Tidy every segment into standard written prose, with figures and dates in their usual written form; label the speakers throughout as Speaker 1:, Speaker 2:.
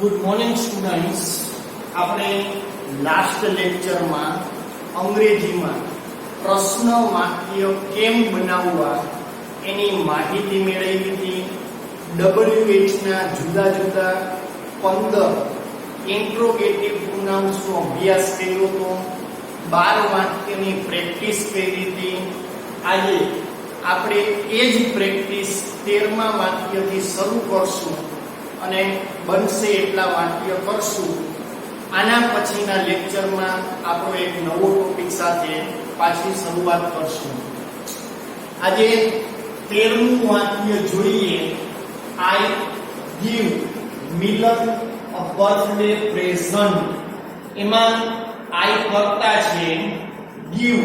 Speaker 1: Good morning students. આપણે last લેક્ચરમાં અંગ્રેજીમાં પ્રશ્ન વાક્ય કેમ બનાવવા એની માહિતી મેળવી હતી. WH ના જુદા જુદા 15 ઇન્ટ્રોગેટિવ પ્રોનાઉન્સનો અભ્યાસ કર્યો હતો. 12 વાક્યની પ્રેક્ટિસ કરી હતી. આજે આપણે એ જ પ્રેક્ટિસ 13મા વાક્યથી શરૂ કરશું અને બનશે એટલા વાક્ય કરશું. આના પછીના લેક્ચરમાં આપણો એક નવો ટોપિક સાથે પાછી શરૂઆત કરશું. આજે 13મું વાક્ય જોઈએ. આઈ ગીવ મિલન અ બર્થડે પ્રેઝન્ટ. એમાં આઈ કર્તા છે, ગીવ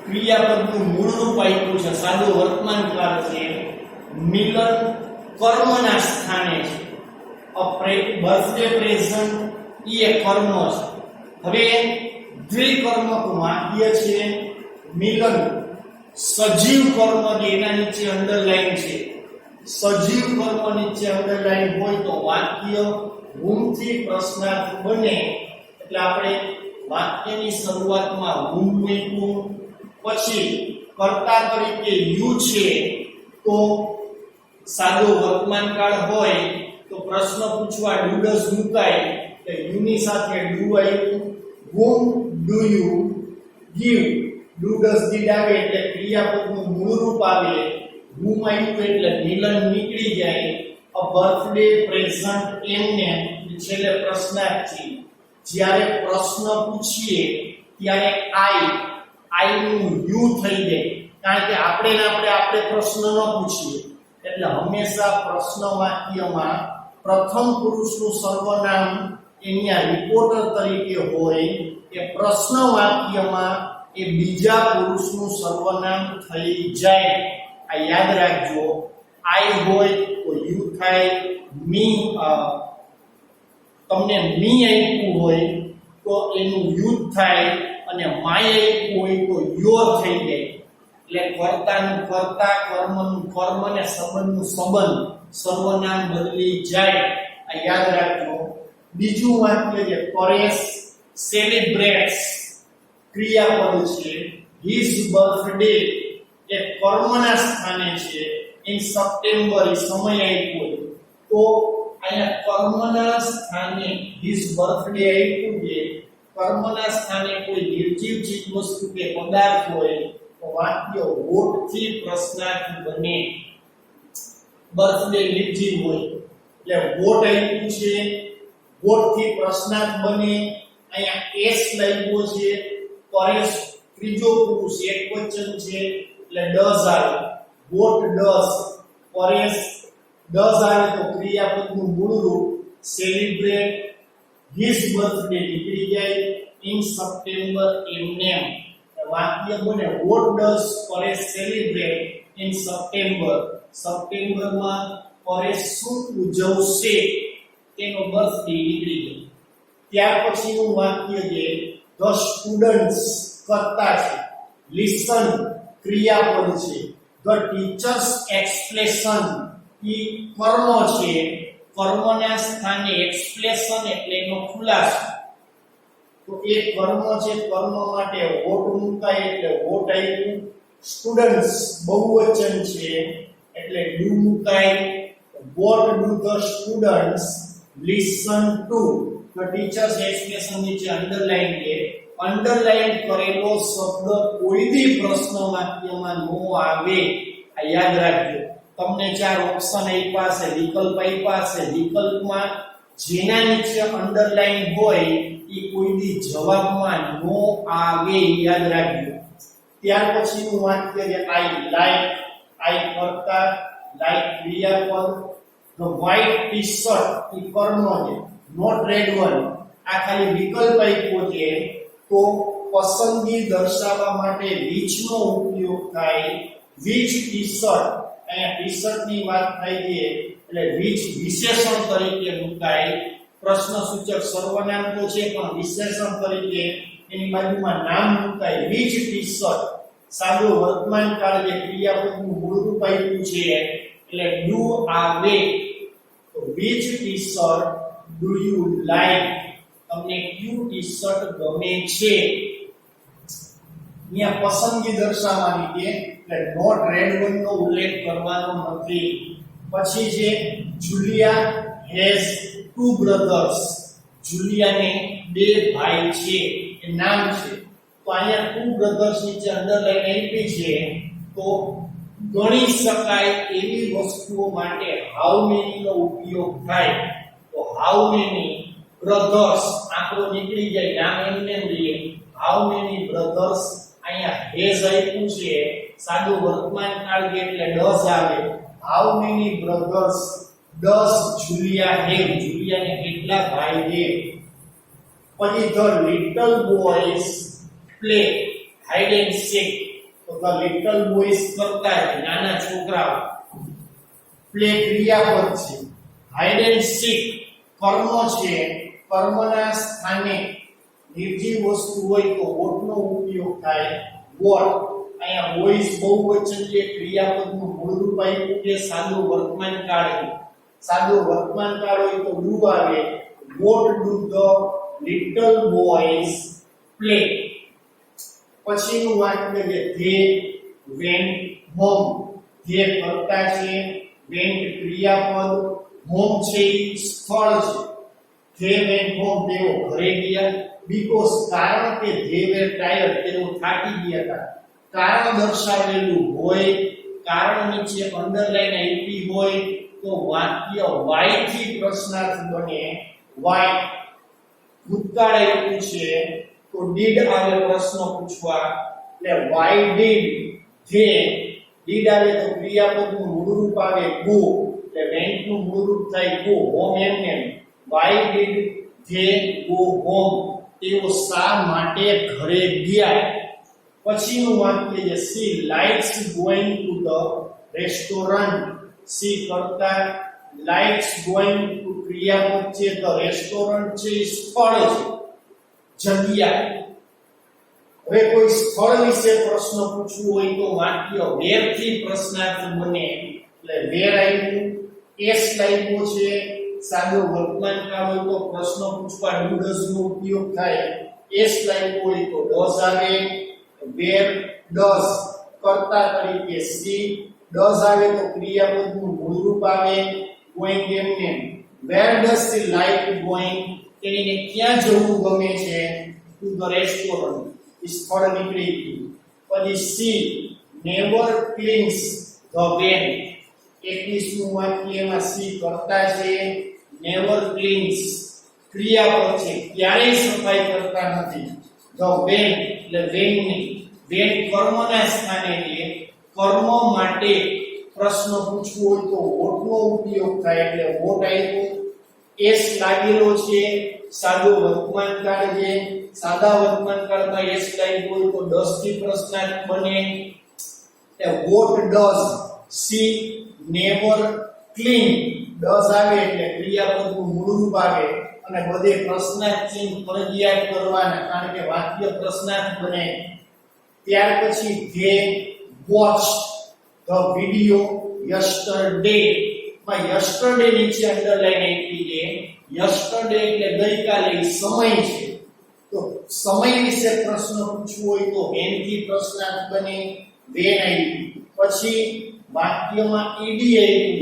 Speaker 1: ક્રિયાપદનું મૂળ રૂપ આપ્યું છે, સાદો વર્તમાન કાળ છે. મિલન કર્મના સ્થાને છે. બર્થડે પ્રેઝન્ટ એ કર્મ છે. હવે દ્વિકર્મક વાક્ય છે. મિલન સજીવ કર્મ છે, એના નીચે અંડરલાઈન છે. સજીવ કર્મ નીચે અંડરલાઈન હોય તો વાક્ય હુમથી પ્રશ્નાર્થ બને. એટલે આપણે વાક્યની શરૂઆતમાં હુમ મૂક્યું, પછી કર્તા તરીકે યુ છે તો સાદો વર્તમાન કાળ હોય તો પ્રશ્ન પૂછવા ડુ ડઝ મુકાય. કે યુ ની સાથે ડુ આવ્યું. whom do you give, do does did આવે એટલે ક્રિયાપદનું મૂળ રૂપ આવે. whom આવ્યું એટલે મિલન નીકળી જાય. અ બર્થડે પ્રેઝન્ટ એમને છેલ્લે પ્રશ્નાર્થ છે. જ્યારે પ્રશ્ન પૂછીએ ત્યારે આઈ નું યુ થઈ જાય, કારણ કે આપણે પ્રશ્ન ન પૂછીએ. એટલે હંમેશા પ્રશ્ન વાક્યમાં પ્રથમ પુરુષનું સર્વનામ એની આ રિપોર્ટર તરીકે હોય. એ પ્રશ્ન વાક્યમાં એ બીજા પુરુષનું સર્વનામ થઈ જાય. આ યાદ રાખજો. આઈ હોય તો યુ થાય. મી તમને મી આપ્યું હોય તો એનું યુ થાય, અને માય આપ્યું હોય તો યોર થઈ જાય. એટલે કર્તાનું કર્તા, કર્મનું કર્મ ને સંબંધનું સંબંધ, સર્વનામ બદલી જાય. આ યાદ રાખજો. બીજું વાક્ય છે પરેશ સેલિબ્રેટ્સ. ક્રિયાપદ છે. હિઝ બર્થડે એ કર્મના સ્થાને છે. ઇન સપ્ટેમ્બર એ સમય આપ્યો તો અહીંયા કર્મના સ્થાને હિઝ બર્થડે આપ્યું છે. કર્મના સ્થાને કોઈ નિર્જીવ ચીજ વસ્તુ કે પદાર્થ હોય તો વાક્ય વોટ થી પ્રશ્નાર્થ બને. બર્થડે નિર્જીવ હોય એટલે વોટ આપ્યું છે, વોટ થી પ્રશ્નાર્થ બને. અહીંયા એસ લાગ્યો છે. પરેશ ત્રીજો પુરુષ એકવચન છે એટલે ડઝ આવે. વોટ ડઝ, પરેશ ડઝ આવે તો ક્રિયાપદનું મૂળ રૂપ સેલિબ્રેટ. હિઝ બર્થડે નીકળી જાય. ઇન સપ્ટેમ્બર એમને વાક્ય બને what does Paresh celebrate in September. સપ્ટેમ્બરમાં પરેશ શું ઉજવશે તેનો બર્થડે નીકળી ગયો. ત્યાર પછીનું વાક્ય છે ધ સ્ટુડન્ટ્સ કરતા છે. લિસન ક્રિયાપદ છે. ધ ટીચર્સ એક્સપ્લેશન એ કર્મ છે. કર્મના સ્થાને એક્સપ્લેશન એટલે એનો ખુલાસો. તો એ કર્મ છે, કર્મ માટે વોટ મુકાય એટલે વોટ આપ્યું. સ્ટુડન્ટ્સ બહુવચન છે એટલે ડુ મુકાય. What do the students listen to. The teachers explanation નીચે અંડરલાઈન છે. અંડરલાઈન કરેલો શબ્દ કોઈ બી પ્રશ્ન વાક્યમાં નો આવે. આ યાદ રાખજો. તમને 4 ઓપ્શન આપ્યા છે, વિકલ્પ આપ્યા છે. વિકલ્પમાં જેના નીચે અંડરલાઈન હોય એ કોઈ બી જવાબમાં નો આવે. યાદ રાખજો. ત્યાર પછીનું વાક્ય છે આઈ લાઈક. આઈ કરતા, લાઈક ક્રિયાપદ. ધ વ્હાઇટ ટી-શર્ટ એ કર્મ છે. નોટ રેડ વન આ ખાલી વિકલ્પ આપ્યો છે તો પસંદગી દર્શાવવા માટે which નો ઉપયોગ થાય. which ટી-શર્ટ, અહીંયા ટી-શર્ટ ની વાત થાય છે એટલે which વિશેષણ તરીકે મુકાય. પ્રશ્નસૂચક સર્વનામ તો છે પણ વિશેષણ તરીકે એની બાજુમાં નામ મુકાય. which ટી-શર્ટ સાદો વર્તમાન કાળ જે ક્રિયાપદનું મૂળ રૂપ આપ્યું છે એટલે ડુ આવે. તો which T-shirt do you like, તમને કયું ટી-શર્ટ ગમે છે. અહીંયા પસંદગી દર્શાવવાની છે એટલે નોટ રેડ વન નો ઉલ્લેખ કરવાનો નથી. પછી છે જુલિયા હેઝ ટુ બ્રધર્સ, જુલિયાને બે ભાઈ છે એ નામ છે. તો અહીંયા ટુ બ્રધર્સ નીચે અંડરલાઈન આપી છે. તો ગણી શકાય એવી વસ્તુઓ માટે હાઉ મેની નો ઉપયોગ થાય. તો હાઉ મેની બ્રધર્સ આંકડો નીકળી જાય, નામ એમને લઈએ. હાઉ મેની બ્રધર્સ, અહીંયા હેઝ આપ્યું છે, સાદું વર્તમાન કાળ એટલે ડઝ આવે. How many brothers does Julia have, જુલિયાને કેટલા ભાઈ છે. પછી the little boys play hide and seek, તો ધ લિટલ બોયઝ કરતા છે નાના છોકરાઓ. પ્લે ક્રિયાપદ છે, હાઇડ એન્ડ સીક કર્મ છે, કર્મના સ્થાને નિર્જીવ વસ્તુ હોય તો વોટ નો ઉપયોગ થાય. વોટ, અહીંયા બોયઝ બહુવચન છે, ક્રિયાપદનું મૂળ રૂપ આપ્યું છે સાદું વર્તમાન કાળ. સાદું વર્તમાન કાળ હોય તો ડુ આવે. Vote do the little boys play. પછીનું વાક્ય છે ધે વેન્ટ હોમ, ધે કરતા છે, વેન્ટ ક્રિયાપદ, હોમ છે સ્થળ છે. ધે વેન્ટ હોમ, તેઓ ઘરે ગયા. બીકોઝ, કારણ કે ધે વેર ટાયર્ડ, તેઓ થાકી ગયા હતા. કારણ દર્શાવેલું હોય, કારણ નીચે અંડરલાઈન આપી હોય તો વાક્ય વાય થી પ્રશ્નાર્થ બને. વાય ભૂતકાળ આપ્યું છે તો ડીડ આવે પ્રશ્ન પૂછવા, એટલે વાય ડીડ ધે. ડીડ આવે તો ક્રિયાપદનું મૂળરૂપ આવે ગો, એટલે વેન્ટ નું મૂળરૂપ થાય ગો. હોમ એમને why did they go home, તેઓ શા માટે ઘરે ગયા. પછીનું વાક્ય છે C likes going to the restaurant. C કરતા, લાઇક્સ ગોઈંગ ટુ ક્રિયાપદ છે, ધ રેસ્ટોરન્ટ છે સ્થળ છે, જગ્યા. હવે કોઈ સ્થળ વિશે પ્રશ્ન પૂછવો હોય તો વાક્ય વેર થી પ્રશ્નાર્થ બને. એટલે વેર આવ્યું, એસ લાગ્યો છે, સાદો વર્તમાન કાળ હોય તો પ્રશ્ન પૂછવા ડુ ડઝ નો ઉપયોગ થાય. એસ લાગ્યો હોય તો ડઝ આવે. વેર ડઝ કર્તા તરીકે સી, ડઝ આવે તો ક્રિયાપદનું મૂળ રૂપ આવે ગોઈંગ એમને. Where does she like going, તેને ક્યાં જવું ગમે છે, ટુ ધ રેસ્ટોરન્ટ, સ્થળ નીકળી ગયું. પછી she never cleans the van, 21મું વાક્ય એમાં સી કરતા છે, નેવર ક્લીન્સ ક્રિયાપદ છે, ક્યારેય સફાઈ કરતા નથી. ધ વેન એટલે વેનની, વેન કર્મના સ્થાને છે, કર્મ માટે પ્રશ્ન પૂછવો હોય તો વોટ નો ઉપયોગ થાય. એટલે વોટ આવ્યો, એસ લાગેલો છે, સાદો વર્તમાન કાળ છે, સાદા વર્તમાન કાળમાં એસ લાગ્યો હોય તો ડઝ થી પ્રશ્નાર્થ બને. What does she never clean, does આવે એટલે ક્રિયાપદનું મૂળરૂપ આવે અને બધે પ્રશ્નાર્થ ચિહ્ન ફરજિયાત કરવાના, કારણ કે વાક્ય પ્રશ્નાર્થ બને. ત્યાર પછી they watch the video yesterday, માં યસ્ટરડે નીચે અંડરલાઈન આપી છે. યસ્ટરડે એટલે ગઈકાલે, સમય છે. તો સમય વિશે પ્રશ્ન પૂછવો હોય તો વેન થી પ્રશ્નાર્થ બને. વેન આવી. પછી વાક્યમાં ઈડી આવી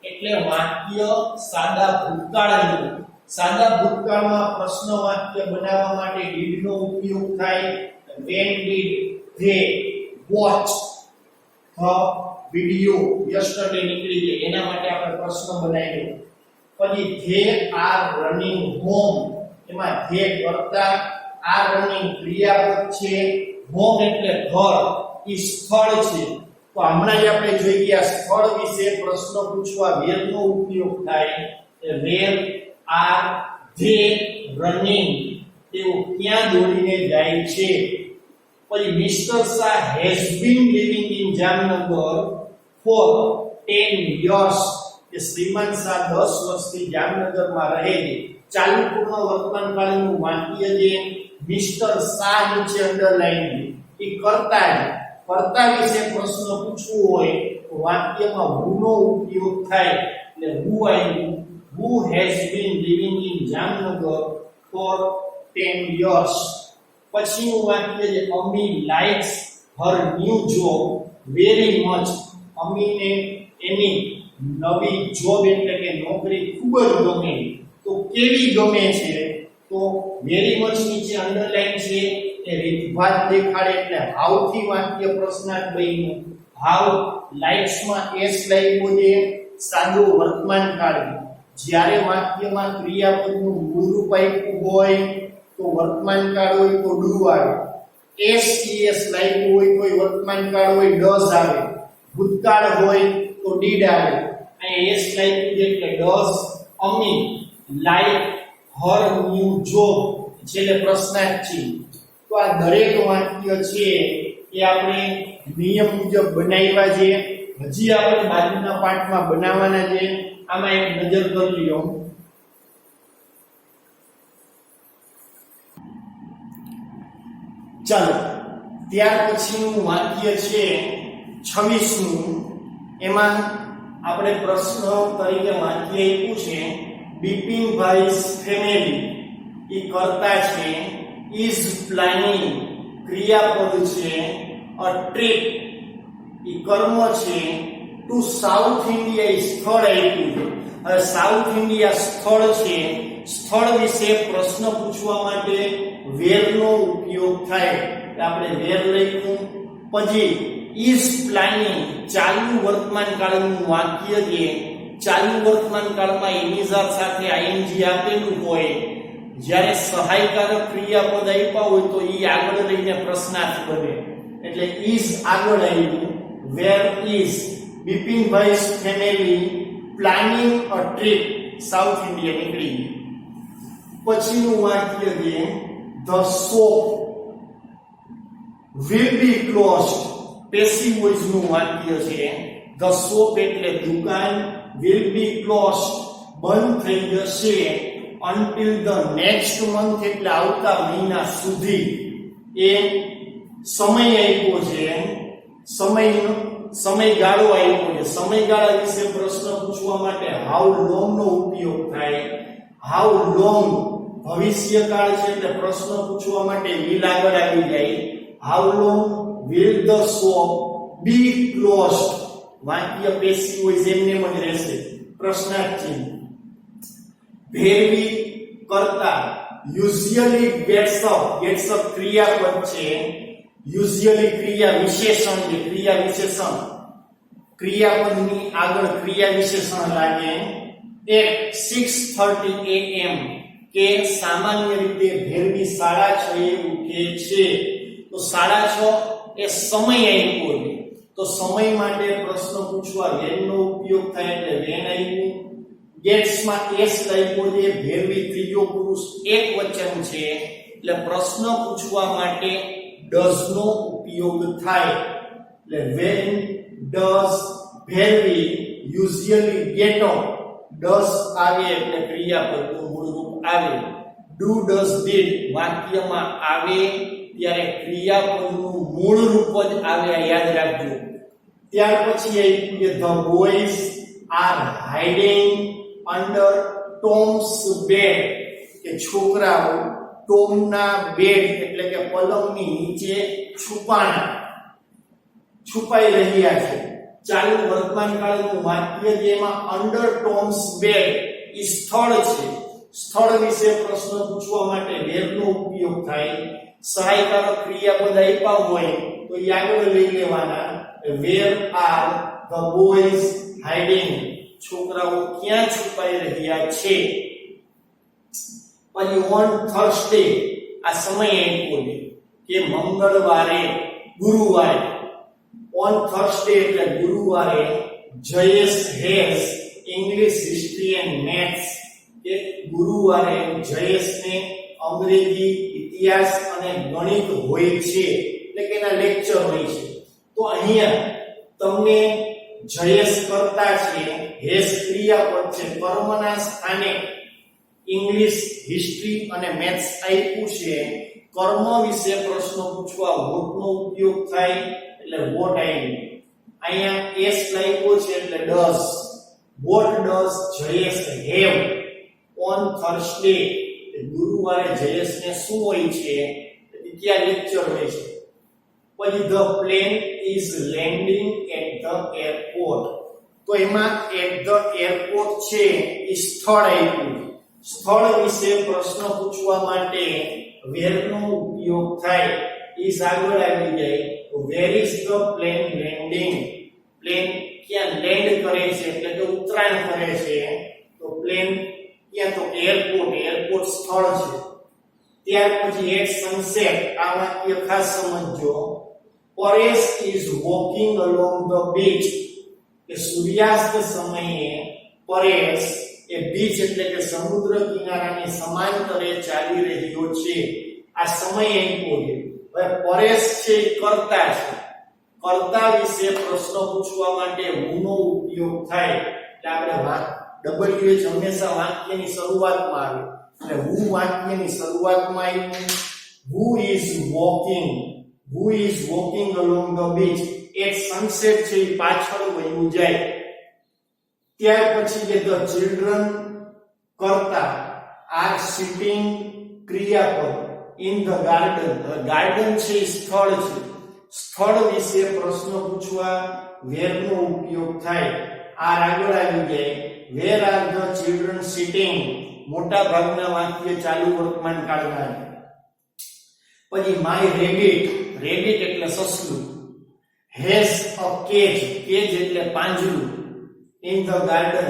Speaker 1: એટલે વાક્ય સાદા ભૂતકાળનું. સાદા ભૂતકાળમાં પ્રશ્ન વાક્ય બનાવવા માટે ડીડ નો ઉપયોગ થાય. When did they watch the video yesterday નીકળી જાય, એના માટે આપણે પ્રશ્ન બનાવ્યો. પછી ધે આર રનિંગ હોમ, એમાં ધે કરતા, આર રનિંગ ક્રિયાપદ છે, હોમ એટલે ઘર, ઈ સ્થળ છે. તો હમણાં જ આપણે જોઈ ગયા સ્થળ વિશે પ્રશ્ન પૂછવા વેર નો ઉપયોગ થાય. વેર આર ધે રનિંગ, તેઓ ક્યાં દોડીને જાય છે. પછી mister Shah has been living in Jamnagar for 10 years, કે શ્રીમાન શાહ 10 વર્ષથી જામનગરમાં રહે છે. ચાલુ પૂર્ણ વર્તમાન કાળનું વાક્ય છે. મિસ્ટર શાહ નીચે અંડરલાઈન એ કરતા છે. કર્તા વિશે પ્રશ્ન પૂછવો હોય તો વાક્યમાં હુ નો ઉપયોગ થાય. એટલે હુ આવ્યું, who has been living in Jamnagar for 10 years. પછીનું વાક્ય છે અમી likes her new job very much. અમીને એની નવી જોબ એટલે કે નોકરી ખૂબ જ ગમે. તો કેવી ગમે છે? તો વેરી મચ નીચે અંડરલાઈન છે એ રીતભાત દેખાડે એટલે હાઉ થી વાક્ય પ્રશ્નાર્થ બન્યું. હાઉ લાઇક્સ માં એસ લાગ્યો છે સાદો વર્તમાન કાળ. જ્યારે વાક્યમાં ક્રિયાપદનું મૂળ રૂપ આપ્યું હોય તો વર્તમાન કાળ હોય તો ડુ આવે. એસ લાગ્યું હોય તો વર્તમાન કાળ હોય ડઝ આવે. ભૂતકાળ હોય તો ડીડ આવે. અહીં એસ લાગ્યું છે એટલે does Ami like Har new job છેલ્લે પ્રશ્નાર્થ છે. તો આ દરેક વાક્ય છે એ આપણે નિયમ મુજબ બનાવ્યા છે. હજી આપણે બાજુના પાઠમાં બનાવવાના છે. આમાં એક નજર કરી લો. ચાલો ત્યાર પછીનું વાક્ય છે 26મું. એમાં આપણે પ્રશ્ન તરીકે વાક્ય આપ્યું છે બિપિનભાઈ's ફેમિલી. એ કરતા છે is planning ક્રિયાપદ છે. a trip એ કર્મ છે. ટુ સાઉથ ઇન્ડિયા એ સ્થળ આપ્યું છે. હવે સાઉથ ઇન્ડિયા સ્થળ છે. સ્થળ વિશે પ્રશ્ન પૂછવા માટે વેર નો ઉપયોગ થાય. આપણે વેર લખ્યું. પછી is planning ચાલુ વર્તમાન કાળનું વાક્ય છે. ચાલુ વર્તમાન કાળમાં ઇનિઝર સાથે ing આપેલું હોય. જ્યારે સહાયકારક ક્રિયાપદ આપ્યા હોય તો ઈ આગળ લઈને પ્રશ્નાર્થ બને. એટલે is આગળ આવ્યું. where is બિપિનભાઈ's family planning a trip south India નીકળી. પછીનું વાક્ય છે the shop will be closed. Passive voice નું વાક્ય છે. the shop એટલે દુકાન, will be closed બંધ થઈ જશે, until the next month એટલે આવતા મહિના સુધી. એ સમય આપ્યો છે. સમયગાળો આપ્યો છે. સમયગાળા વિશે પ્રશ્ન પૂછવા માટે હાઉ લોંગ નો ઉપયોગ થાય. હાઉ લોંગ ભવિષ્યકાળ છે એટલે પ્રશ્ન પૂછવા માટે will આગળ આવી જાય. How long will the shop be closed. વાક્ય પેસિવ હોય જેમને જ રહેશે. પ્રશ્નાર્થ ચિહ્ન. ભેરવી કરતા usually gets up ક્રિયાપદ છે. usually ક્રિયા વિશેષણ છે. ક્રિયા વિશેષણ ક્રિયાપદની આગળ ક્રિયા વિશેષણ લાગે. at 6:30 am કે સામાન્ય રીતે ભેરવી 6:30 ઉઠે છે. તો 6:30 એ સમય આપ્યો છે. તો સમય માટે પ્રશ્ન પૂછવા વેન નો ઉપયોગ થાય એટલે વેન આવ્યું. ગેટ્સ માં એસ લાગ્યો છે. ભેરવી ત્રીજો પુરુષ એક વચન છે એટલે પ્રશ્ન પૂછવા માટે ડઝ નો ઉપયોગ થાય. એટલે when does ભેરવી usually get up. Does આવે એટલે ક્રિયાપદનું મૂળ રૂપ આવે. ડુ ડઝ ડીડ વાક્યમાં આવે ત્યારે ક્રિયાપદનું મૂળ રૂપ જ આવે. યાદ રાખજો. ત્યાર પછી આવ્યું કે the boys are hiding under Tom's bed. કે છોકરાઓ ટોમના બેડ એટલે કે પલંગની નીચે છુપાઈ રહ્યા છે. ચાલુ વર્તમાન કાળનું વાક્ય જેમાં અંડર ટોમ્સ બેડ એ સ્થળ છે. સ્થળ વિશે પ્રશ્ન પૂછવા માટે વેર નો ઉપયોગ થાય. સહાયકારક ક્રિયાપદ આપ્યા હોય તો એ આગળ લઈ લેવાના. Where are the boys hiding છોકરાઓ ક્યાં છુપાઈ રહ્યા છે. પછી ઓન થર્સડે આ સમય આપ્યો છે કે મંગળવારે ગુરુવારે. ઓન થર્સડે એટલે ગુરુવારે Jayesh has English history and maths. કે ગુરુવારે જયેશને અંગ્રેજી ઇતિહાસ અને ગણિત હોય છે એટલે કે એના લેક્ચર હોય છે. તો અહીંયા તમને જયેશ કરતા છે, હેઝ ક્રિયાપદ છે, કર્મના સ્થાને ઇંગ્લિશ હિસ્ટ્રી અને મેથ્સ આપ્યું છે. કર્મ વિશે પ્રશ્નો પૂછવા વોટ નો ઉપયોગ થાય એટલે વોટ આવ્યું. અહીંયા એસ લાગ્યો છે એટલે does. What does Jayesh have on Thursday? ગુરુવારે જયેશને શું હોય છે? ક્યાં લેક્ચર હોય છે? પછી the plane is landing at the airport. તો એમાં at the airport છે એ સ્થળ આપ્યું. સ્થળ વિશે પ્રશ્ન પૂછવા માટે where નો ઉપયોગ થાય. is આગળ આવી જાય તો where is the plane landing? Plane ક્યાં લેન્ડ કરે છે એટલે કે ઉતરાણ કરે છે. તો પ્લેન ક્યાં? તો એરપોર્ટ સ્થળ છે. ત્યાર પછી એક સનસેટ, આ વાક્ય ખાસ સમજજો. Paresh is walking along the beach. કે સૂર્યાસ્ત સમયે પરેશ એ બીચ એટલે કે સમુદ્ર કિનારાની સમાંતરે ચાલી રહ્યો છે. આ સમય આપ્યો છે. હવે પરેશ છે કરતા છે. કર્તા વિશે પ્રશ્ન પૂછવા માટે who નો ઉપયોગ થાય. એટલે આપણે WH હંમેશા વાક્યની શરૂઆતમાં આવે. એટલે who વાક્યની શરૂઆતમાં આવ્યું. who is walking along the beach. એક સનસેટ છે એ પાછળ વયું જાય. ત્યાર પછી જે the children કરતા are sitting ક્રિયાપદ in the garden. ગાર્ડન છે એ સ્થળ છે. સ્થળ વિશે પ્રશ્ન પૂછવા where નો ઉપયોગ થાય. આ આગળ આવી જાય. where are the children sitting? મોટા ભાગના વાક્ય ચાલુ વર્તમાન કાળના. પછી my rabbit એટલે સસલું. has a cage એટલે પાંજરું. in the garden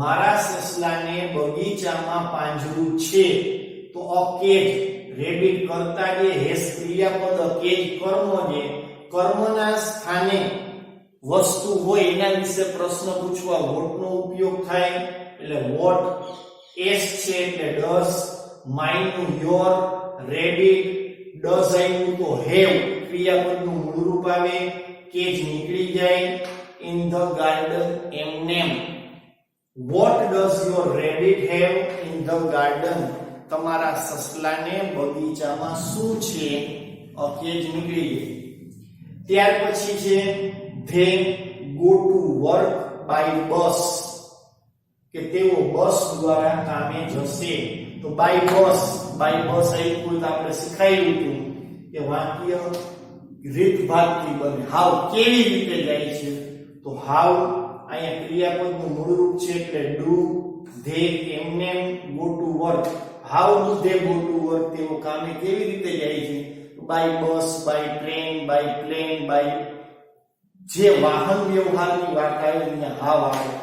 Speaker 1: મારા સસલાને બગીચામાં પાંજરું છે. તો a cage રેબિટ કરતા જે હેસ ક્રિયાપદ, કેજ કર્મ, જે કર્મના સ્થાને વસ્તુ હોય એના વિશે પ્રશ્ન પૂછવા વોટ નો ઉપયોગ થાય. એટલે વોટ એસ છે એટલે ડઝ, માઇન નું યોર, રેબિટ ડઝ આવ્યું તો હેવ ક્રિયાપદનું મૂળ રૂપ આવે. કેજ નીકળી જાય. ઇન ધ ગાર્ડન એમનેમ. What does your rabbit have in the garden? તમારા સસલાને બગીચામાં શું છે? કેજ નીકળી ગઈ. ત્યાર પછી છે they go to work by bus. કે તેઓ બસ દ્વારા કામે જશે. તો by bus આપ્યું તો આપણે શીખાયું હતું કે વાક્ય રીતભાતથી બને. હાઉ કેવી રીતે જાય છે? તો હાઉ અહીંયા ક્રિયાપદનું મૂળ રૂપ છે એટલે do. they એમનેમ go to work. How do they go to work? તેઓ કામે કેવી રીતે જાય છે? by bus, by train, by plane, by જે વાહન વ્યવહારની વાત આવે અહીંયા હાવ આવે.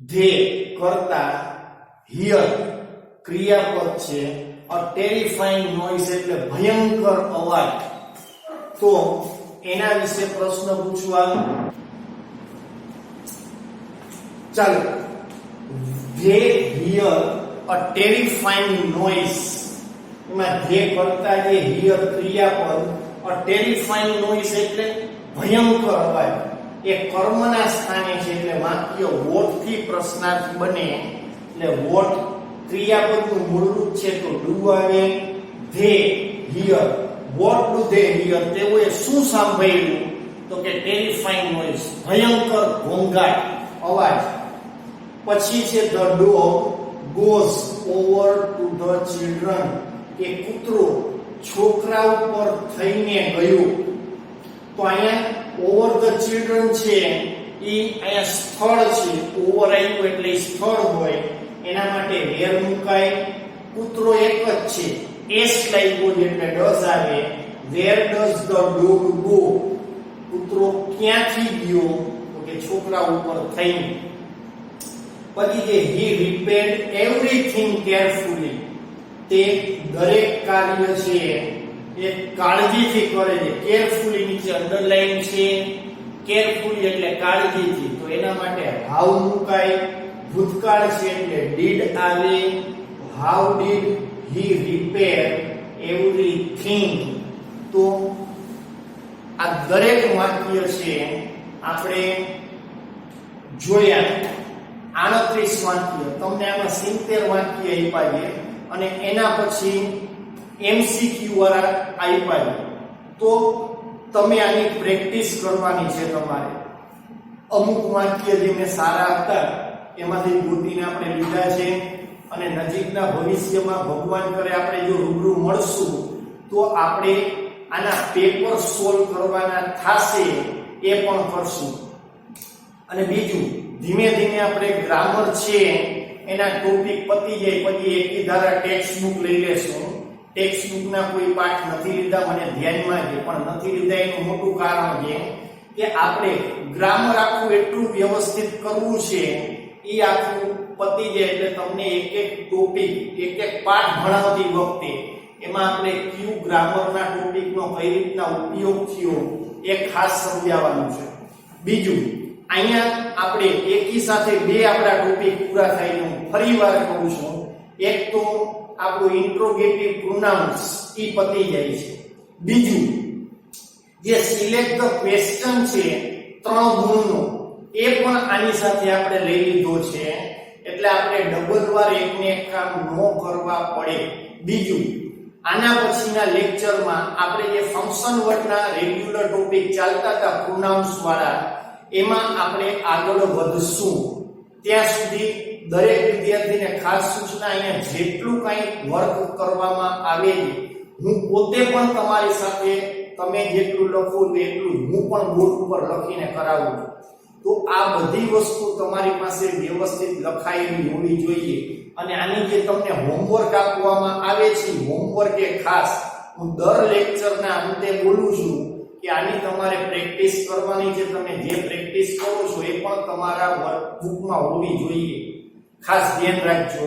Speaker 1: they કરતા hear ક્રિયાપદ છે. a terrifying noise એટલે ભયંકર અવાજ. તો એના વિશે પ્રશ્ન પૂછવા ચાલો. they hear a terrifying noise. એમાં they કરતા જે hear ક્રિયાપદ, a terrifying noise એટલે ભયંકર અવાજ. એ કર્મના સ્થાને છે એટલે વાક્ય what થી પ્રશ્નાર્થ બને. એટલે what ક્રિયાપદનું મૂળ રૂપ છે તો do આવે. they hear. what do they hear? તેઓએ શું સાંભળ્યું? તો કે terrifying noise ભયંકર ઘોંઘાટ અવાજ. પછી છે the dog goes over to the children. કે કૂતરો છોકરા ઉપર થઈને ગયું. તો અહીંયા over the children છે એ અહીંયા સ્થળ છે. over આવ્યું એટલે સ્થળ હોય એના માટે where મુકાય. કૂતરો એક જ છે. s લાગ્યો એટલે does આવે. where does the dog go? કૂતરો ક્યાંથી ગયો? તો કે છોકરા ઉપર થઈને. પછી જે he repaired everything carefully. તે દરેક કાર્ય છે એ કાળજીથી કરે છે. કેરફુલી નીચે અંડરલાઈન છે. કેરફુલી એટલે કાળજીથી. તો એના માટે હાઉ મુકાય. ભૂતકાળ છે એટલે did આવે. How did he repair everything? તો આ દરેક વાક્ય છે આપણે જોયા. 38 વાક્ય. તમને આમાં 70 વાક્ય આપ્યા છે અને એના પછી MCQ વાળા આપ્યા. તો તમે આની પ્રેક્ટિસ કરવાની છે તમારે. અમુક વાક્ય જે મેં સારા હતા એમાંથી ગોતીને આપણે લીધા છે અને નજીકના ભવિષ્યમાં ભગવાન કરે આપણે જો રૂબરૂ મળશું તો આપણે આના પેપર સોલ્વ કરવાના થાશે એ પણ કરશું. અને બીજું ધીમે ધીમે આપણે ગ્રામર છે એના ટોપિક પતી જાય પછી એકી ધારા ટેક્સ્ટ બુક લઈ લેશું. ટેક્સ્ટ બુકના કોઈ પાઠ નથી લીધા મને ધ્યાનમાં છે, પણ નથી લીધા એનું મોટું કારણ છે કે આપણે ગ્રામર આખું એટલું વ્યવસ્થિત કરવું છે એ આખું પતી જાય એટલે તમને એક એક ટોપિક એક એક પાઠ ભણાવતી વખતે એમાં આપણે કયું ગ્રામરના ટોપિકનો કઈ રીતના ઉપયોગ થયો એ ખાસ સમજાવવાનું છે. બીજું અહીંયા આપણે એકી સાથે બે આપણા ટોપિક પૂરા થાય હું ફરીવાર કહું છું. એક તો આપણું ઇન્ટ્રોગેટિવ પ્રોનાઉન્સ એ પતી જાય છે. બીજું જે સિલેક્ટ ધ ક્વેશ્ચન છે 3 ગુણનો એ પણ આની સાથે આપણે લઈ લીધો છે એટલે આપણે ડબલ વાર એકને એક કામ ન કરવા પડે. બીજું આના પછીના લેક્ચરમાં આપણે જે ફંક્શન વર્ડના રેગ્યુલર ટોપિક ચાલતા હતા પ્રોનાઉન્સ વાળા એમાં આપણે આગળ વધશું. ત્યાં સુધી દરેક વિદ્યાર્થીને ખાસ સૂચના અહીંયા જેટલું કંઈ વર્ક કરવામાં આવે હું પોતે પણ તમારી સાથે તમે જેટલું લખો એટલું હું પણ બોર્ડ ઉપર લખીને કરાવું છું. તો આ બધી વસ્તુ તમારી પાસે વ્યવસ્થિત લખાયેલી હોવી જોઈએ. અને આની જે તમને હોમવર્ક આપવામાં આવે છે હોમવર્ક એ ખાસ હું દર લેક્ચરના અંતે બોલું છું કે આની તમારે પ્રેક્ટિસ કરવાની છે. તમે જે પ્રેક્ટિસ કરો છો એ પણ તમારા વર્કબુકમાં હોવી જોઈએ. ખાસ ધ્યાન રાખજો.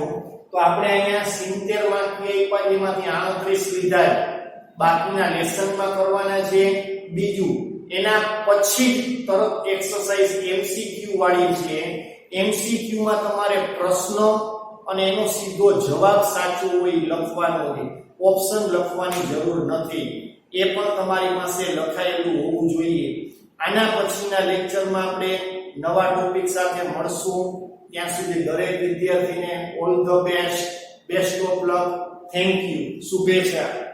Speaker 1: તો આપણે અહીંયા 70 વાક્ય આપ્યા જેમાંથી 38 લીધા બાકીના લેસનમાં કરવાના છે. બીજું એના પછી તરત એક્સરસાઇઝ MCQ વાળી છે. MCQ માં તમારે પ્રશ્ન અને એનો સીધો જવાબ સાચો હોય લખવાનો છે. ઓપ્શન લખવાની જરૂર નથી. એ પણ તમારી પાસે લખાયેલું હોવું જોઈએ. આના પછીના લેક્ચરમાં આપણે નવા ટોપિક સાથે મળશું. ત્યાં સુધી દરેક વિદ્યાર્થીને all the best of luck. Thank you. શુભેચ્છા.